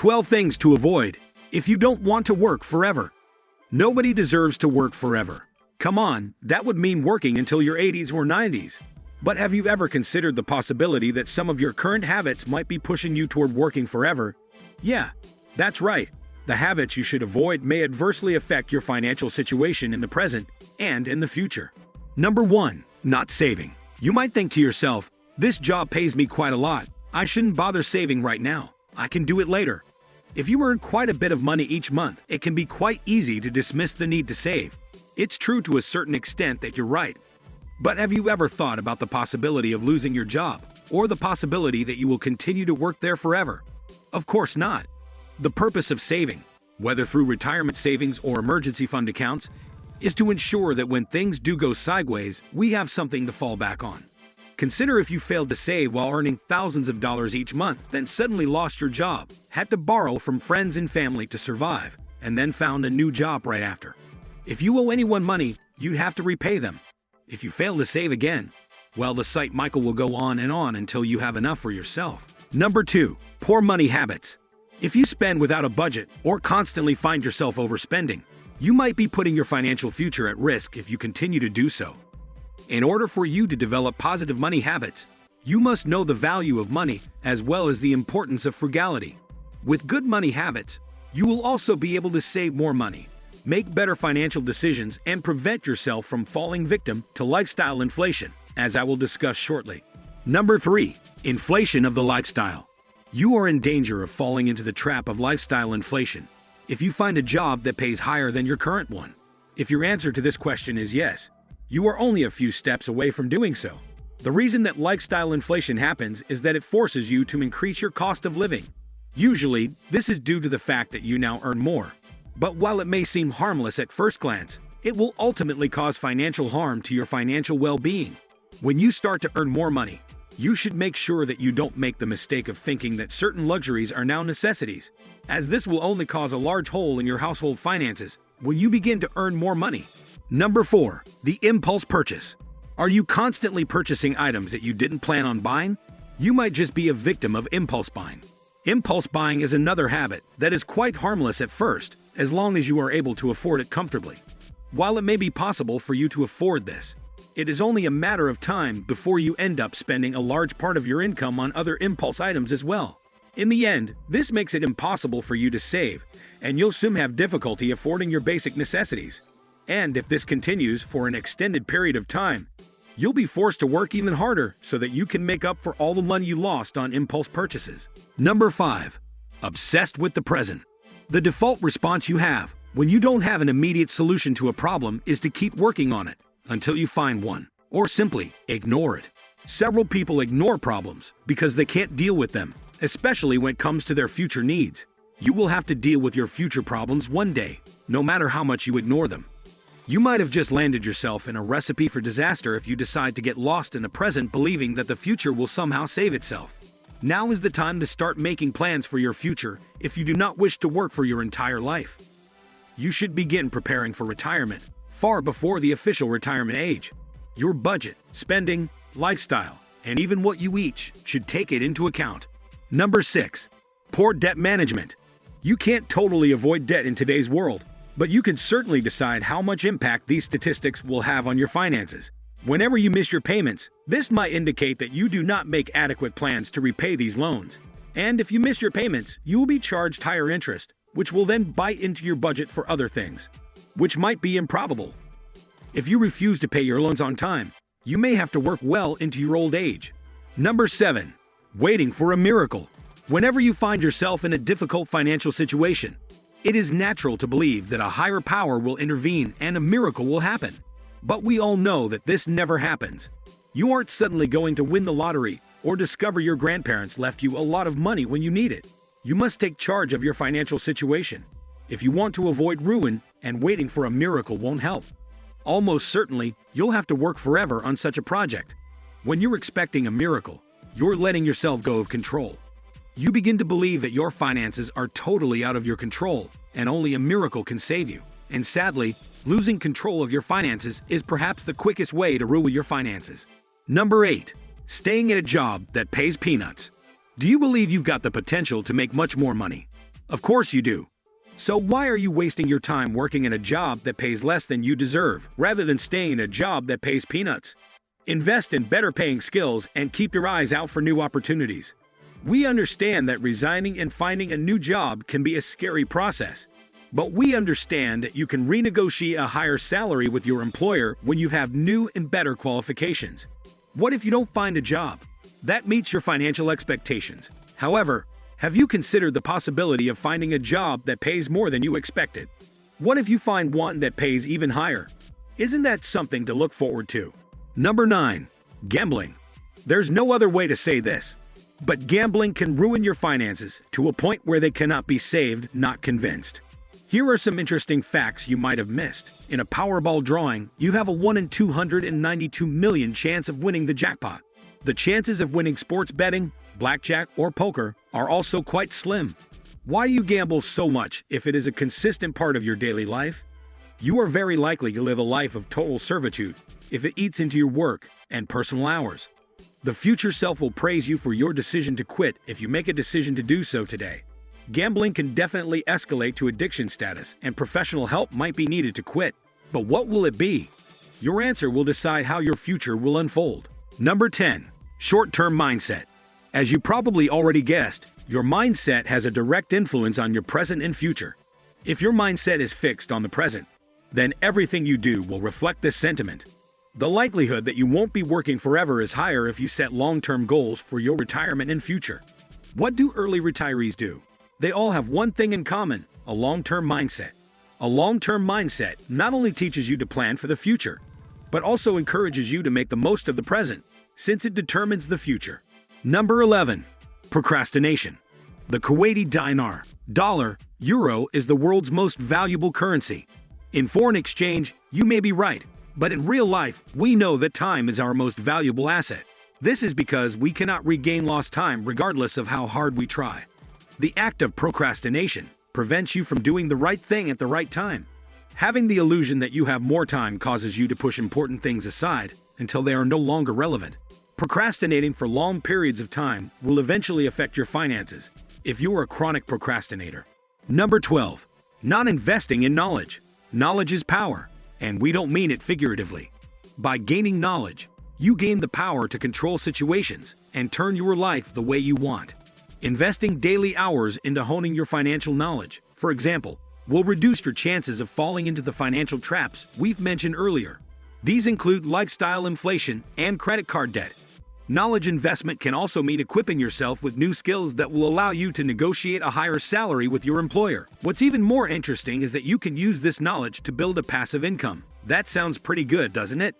12 things to avoid if you don't want to work forever. Nobody deserves to work forever. Come on, that would mean working until your 80s or 90s. But have you ever considered the possibility that some of your current habits might be pushing you toward working forever? Yeah, that's right. The habits you should avoid may adversely affect your financial situation in the present and in the future. Number 1. Not saving. You might think to yourself, this job pays me quite a lot. I shouldn't bother saving right now. I can do it later. If you earn quite a bit of money each month, it can be quite easy to dismiss the need to save. It's true to a certain extent that you're right. But have you ever thought about the possibility of losing your job, or the possibility that you will continue to work there forever? Of course not. The purpose of saving, whether through retirement savings or emergency fund accounts, is to ensure that when things do go sideways, we have something to fall back on. Consider if you failed to save while earning thousands of dollars each month, then suddenly lost your job, had to borrow from friends and family to survive, and then found a new job right after. If you owe anyone money, you'd have to repay them. If you fail to save again, well, the cycle will go on until you have enough for yourself. Number 2. Poor money habits. If you spend without a budget or constantly find yourself overspending, you might be putting your financial future at risk if you continue to do so. In order for you to develop positive money habits, you must know the value of money as well as the importance of frugality. With good money habits, you will also be able to save more money, make better financial decisions, and prevent yourself from falling victim to lifestyle inflation, as I will discuss shortly. Number 3. Inflation of the lifestyle. You are in danger of falling into the trap of lifestyle inflation if you find a job that pays higher than your current one. If your answer to this question is yes, you are only a few steps away from doing so. The reason that lifestyle inflation happens is that it forces you to increase your cost of living. Usually, this is due to the fact that you now earn more. But while it may seem harmless at first glance, it will ultimately cause financial harm to your financial well-being. When you start to earn more money, you should make sure that you don't make the mistake of thinking that certain luxuries are now necessities, as this will only cause a large hole in your household finances when you begin to earn more money. Number 4. The impulse purchase. Are you constantly purchasing items that you didn't plan on buying? You might just be a victim of impulse buying. Impulse buying is another habit that is quite harmless at first, as long as you are able to afford it comfortably. While it may be possible for you to afford this, it is only a matter of time before you end up spending a large part of your income on other impulse items as well. In the end, this makes it impossible for you to save, and you'll soon have difficulty affording your basic necessities. And if this continues for an extended period of time, you'll be forced to work even harder so that you can make up for all the money you lost on impulse purchases. Number 5. Obsessed with the present. The default response you have when you don't have an immediate solution to a problem is to keep working on it until you find one, or simply ignore it. Several people ignore problems because they can't deal with them, especially when it comes to their future needs. You will have to deal with your future problems one day, no matter how much you ignore them. You might have just landed yourself in a recipe for disaster if you decide to get lost in the present believing that the future will somehow save itself. Now is the time to start making plans for your future if you do not wish to work for your entire life. You should begin preparing for retirement far before the official retirement age. Your budget, spending, lifestyle, and even what you eat should take it into account. Number 6. Poor debt management. You can't totally avoid debt in today's world, but you can certainly decide how much impact these statistics will have on your finances. Whenever you miss your payments, this might indicate that you do not make adequate plans to repay these loans. And if you miss your payments, you will be charged higher interest, which will then bite into your budget for other things, which might be improbable. If you refuse to pay your loans on time, you may have to work well into your old age. Number 7. Waiting for a miracle. Whenever you find yourself in a difficult financial situation, it is natural to believe that a higher power will intervene and a miracle will happen. But we all know that this never happens. You aren't suddenly going to win the lottery or discover your grandparents left you a lot of money when you need it. You must take charge of your financial situation if you want to avoid ruin, and waiting for a miracle won't help. Almost certainly, you'll have to work forever on such a project. When you're expecting a miracle, you're letting yourself go of control. You begin to believe that your finances are totally out of your control, and only a miracle can save you. And sadly, losing control of your finances is perhaps the quickest way to ruin your finances. Number 8. Staying at a job that pays peanuts. Do you believe you've got the potential to make much more money? Of course you do. So why are you wasting your time working in a job that pays less than you deserve, rather than staying in a job that pays peanuts? Invest in better paying skills and keep your eyes out for new opportunities. We understand that resigning and finding a new job can be a scary process, but we understand that you can renegotiate a higher salary with your employer when you have new and better qualifications. What if you don't find a job that meets your financial expectations? However, have you considered the possibility of finding a job that pays more than you expected? What if you find one that pays even higher? Isn't that something to look forward to? Number 9. Gambling. There's no other way to say this, but gambling can ruin your finances to a point where they cannot be saved, not convinced. Here are some interesting facts you might have missed. In a Powerball drawing, you have a 1 in 292 million chance of winning the jackpot. The chances of winning sports betting, blackjack, or poker are also quite slim. Why you gamble so much if it is a consistent part of your daily life? You are very likely to live a life of total servitude if it eats into your work and personal hours. The future self will praise you for your decision to quit if you make a decision to do so today. Gambling can definitely escalate to addiction status, and professional help might be needed to quit. But what will it be? Your answer will decide how your future will unfold. Number 10. Short-term mindset. As you probably already guessed, your mindset has a direct influence on your present and future. If your mindset is fixed on the present, then everything you do will reflect this sentiment. The likelihood that you won't be working forever is higher if you set long-term goals for your retirement and future. What do early retirees do? They all have one thing in common: a long-term mindset. A long-term mindset not only teaches you to plan for the future, but also encourages you to make the most of the present, since it determines the future. Number 11. Procrastination. The Kuwaiti dinar, dollar, euro is the world's most valuable currency. In foreign exchange, you may be right, but in real life, we know that time is our most valuable asset. This is because we cannot regain lost time regardless of how hard we try. The act of procrastination prevents you from doing the right thing at the right time. Having the illusion that you have more time causes you to push important things aside until they are no longer relevant. Procrastinating for long periods of time will eventually affect your finances if you are a chronic procrastinator. Number 12. Not investing in knowledge. Knowledge is power, and we don't mean it figuratively. By gaining knowledge, you gain the power to control situations and turn your life the way you want. Investing daily hours into honing your financial knowledge, for example, will reduce your chances of falling into the financial traps we've mentioned earlier. These include lifestyle inflation and credit card debt. Knowledge investment can also mean equipping yourself with new skills that will allow you to negotiate a higher salary with your employer. What's even more interesting is that you can use this knowledge to build a passive income. That sounds pretty good, doesn't it?